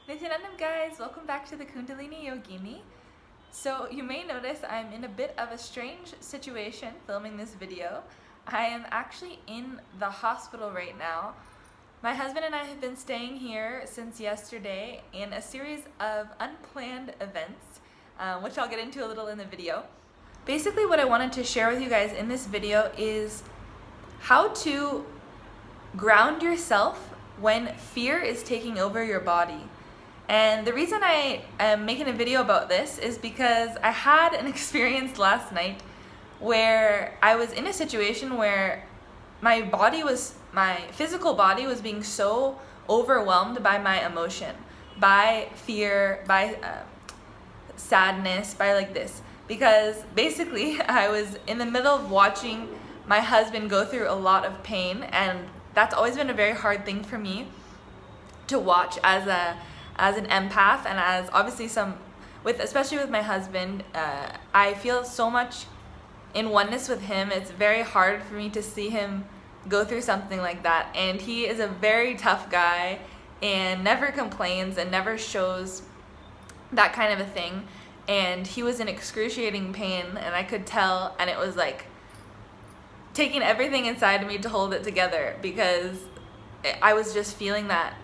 Nithyananda guys, welcome back to the Kundalini Yogini. So you may notice I'm in a bit of a strange situation filming this video. I am actually in the hospital right now. My husband and I have been staying here since yesterday in a series of unplanned events, which I'll get into a little in the video. Basically what I wanted to share with you guys in this video is how to ground yourself when fear is taking over your body. And the reason I am making a video about this is because I had an experience last night where I was in a situation where my physical body was being so overwhelmed by my emotion, by fear, by sadness, by like this. Because basically I was in the middle of watching my husband go through a lot of pain, and that's always been a very hard thing for me to watch as an empath, and as obviously especially with my husband, I feel so much in oneness with him. It's very hard for me to see him go through something like that, and he is a very tough guy and never complains and never shows that kind of a thing. And he was in excruciating pain, and I could tell, and it was like taking everything inside of me to hold it together, because I was just feeling that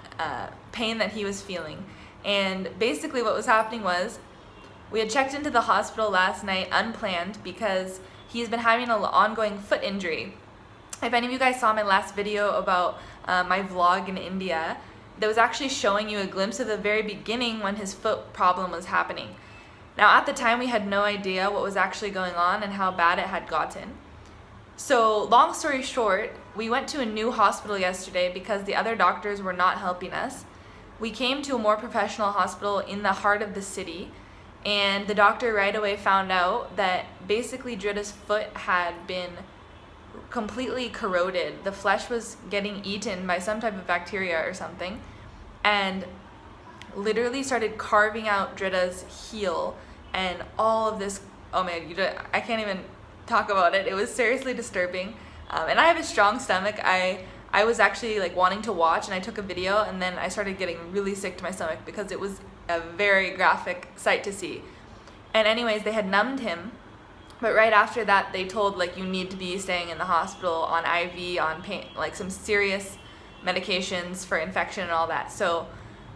pain that he was feeling. And basically what was happening was we had checked into the hospital last night unplanned because he's been having an ongoing foot injury. If any of you guys saw my last video about my vlog in India, that was actually showing you a glimpse of the very beginning when his foot problem was happening. Now at the time we had no idea what was actually going on and how bad it had gotten. So long story short, we went to a new hospital yesterday because the other doctors were not helping us. We came to a more professional hospital in the heart of the city, and the doctor right away found out that basically Dritta's foot had been completely corroded. The flesh was getting eaten by some type of bacteria or something, and literally started carving out Dritta's heel and all of this. Oh man, I can't even talk about it. It was seriously disturbing. And I have a strong stomach. I was actually like wanting to watch, and I took a video, and then I started getting really sick to my stomach because it was a very graphic sight to see. And anyways, they had numbed him, but right after that they told like you need to be staying in the hospital on IV, on pain, like some serious medications for infection and all that. So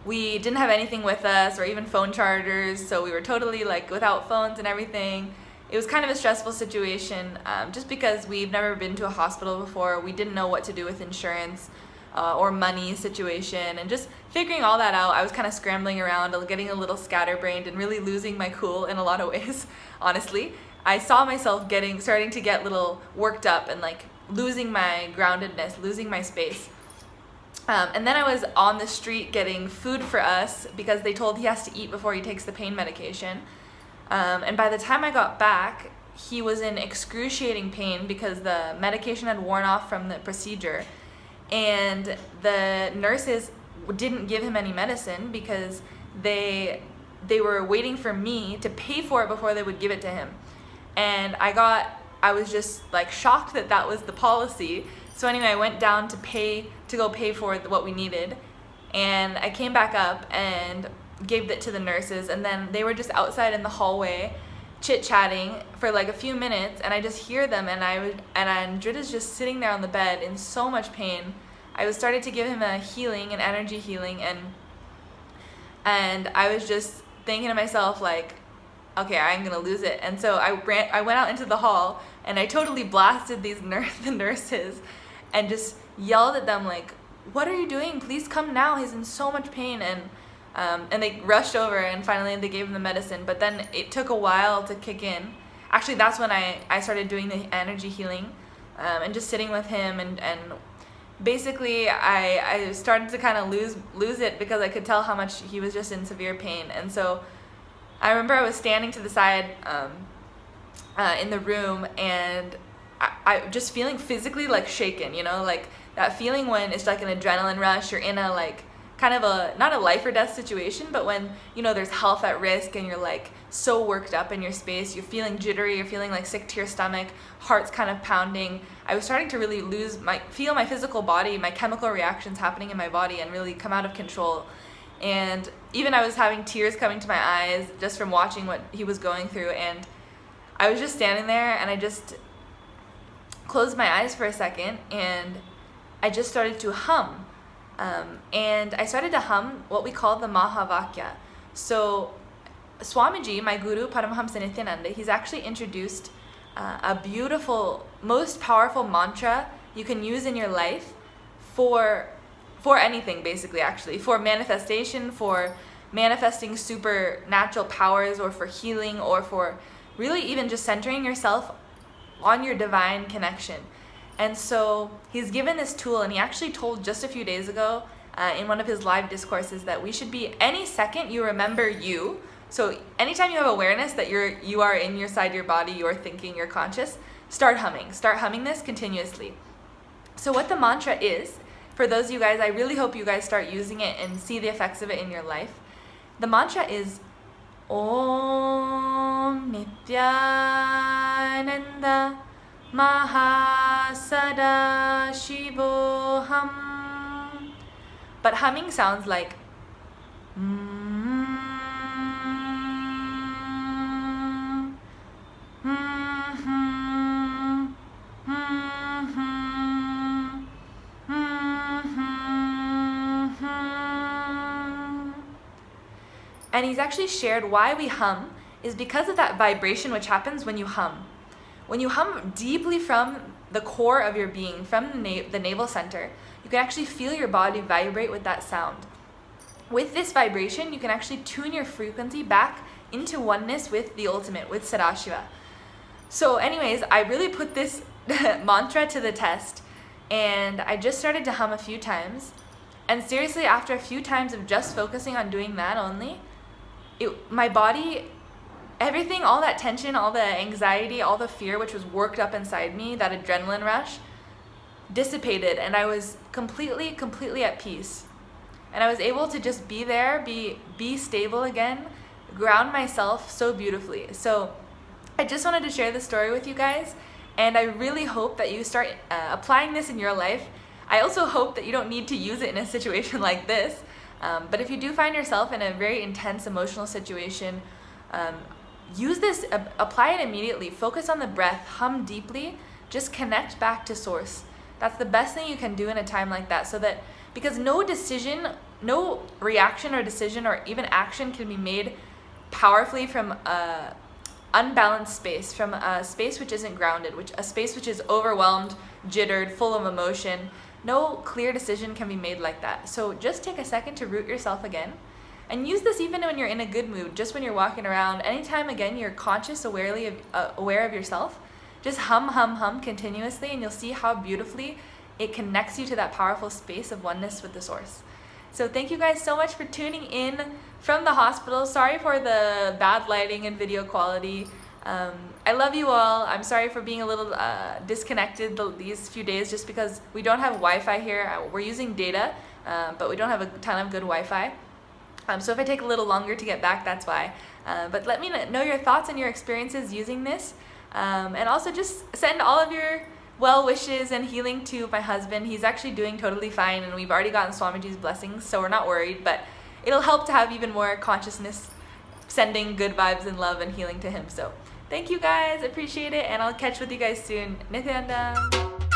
we didn't have anything with us or even phone chargers, so we were totally like without phones and everything. It was kind of a stressful situation, just because we've never been to a hospital before. We didn't know what to do with insurance or money situation, and just figuring all that out. I was kind of scrambling around, getting a little scatterbrained and really losing my cool in a lot of ways, honestly. I saw myself starting to get a little worked up and like losing my groundedness, losing my space. And then I was on the street getting food for us because they told he has to eat before he takes the pain medication. And by the time I got back, he was in excruciating pain because the medication had worn off from the procedure, and the nurses didn't give him any medicine because they were waiting for me to pay for it before they would give it to him. And I was just like shocked that was the policy. So anyway, I went down to go pay for what we needed, and I came back up and gave it to the nurses, and then they were just outside in the hallway chit-chatting for like a few minutes, and I just hear them, and Dritta's just sitting there on the bed in so much pain. I was starting to give him an energy healing, and I was just thinking to myself like, okay, I'm gonna lose it. And so I went out into the hall, and I totally blasted the nurses and just yelled at them like, what are you doing? Please come now, he's in so much pain. And they rushed over, and finally they gave him the medicine, but then it took a while to kick in. Actually, that's when I started doing the energy healing, and just sitting with him, and basically I started to kind of lose it because I could tell how much he was just in severe pain. And so I remember I was standing to the side in the room, and I just feeling physically like shaken, like that feeling when it's like an adrenaline rush. You're in a like kind of not a life or death situation, but when there's health at risk and you're like so worked up in your space, you're feeling jittery, you're feeling like sick to your stomach, heart's kind of pounding. I was starting to really feel my physical body, my chemical reactions happening in my body, and really come out of control. And even I was having tears coming to my eyes just from watching what he was going through, and I was just standing there and I just closed my eyes for a second and I just started to hum. And I started to hum what we call the Mahavakya. So Swamiji, my guru, Paramahamsa Nithyananda, he's actually introduced a beautiful, most powerful mantra you can use in your life for anything, basically, actually, for manifestation, for manifesting supernatural powers, or for healing, or for really even just centering yourself on your divine connection. And so he's given this tool, and he actually told just a few days ago in one of his live discourses that we should be, any second you remember you, so anytime you have awareness that you are in your body, you're thinking, you're conscious, start humming this continuously. So what the mantra is, for those of you guys, I really hope you guys start using it and see the effects of it in your life. The mantra is Om Nithyananda Mahasadashivoham. But humming sounds like And he's actually shared why we hum is because of that vibration which happens when you hum. When you hum deeply from the core of your being, from the navel center, you can actually feel your body vibrate with that sound. With this vibration, you can actually tune your frequency back into oneness with the ultimate, with Sadashiva. So anyways, I really put this mantra to the test, and I just started to hum a few times. And seriously, after a few times of just focusing on doing that only, my body, everything, all that tension, all the anxiety, all the fear which was worked up inside me, that adrenaline rush, dissipated, and I was completely at peace. And I was able to just be there, be stable again, ground myself so beautifully. So I just wanted to share this story with you guys, and I really hope that you start applying this in your life. I also hope that you don't need to use it in a situation like this, but if you do find yourself in a very intense emotional situation, use this, apply it immediately, focus on the breath, hum deeply, just connect back to source. That's the best thing you can do in a time like that, so that, because no decision, no reaction or decision or even action can be made powerfully from a unbalanced space, from a space which isn't grounded, a space which is overwhelmed, jittered, full of emotion. No clear decision can be made like that. So just take a second to root yourself again, and use this even when you're in a good mood, just when you're walking around. Anytime, again, you're conscious, aware of yourself, just hum continuously, and you'll see how beautifully it connects you to that powerful space of oneness with the source. So thank you guys so much for tuning in from the hospital. Sorry for the bad lighting and video quality. I love you all. I'm sorry for being a little disconnected these few days, just because we don't have Wi-Fi here. We're using data, but we don't have a ton of good Wi-Fi. So if I take a little longer to get back, that's why. But let me know your thoughts and your experiences using this. And also just send all of your well wishes and healing to my husband. He's actually doing totally fine, and we've already gotten Swamiji's blessings, so we're not worried, but it'll help to have even more consciousness, sending good vibes and love and healing to him. So thank you guys, appreciate it, and I'll catch with you guys soon. Nithyananda.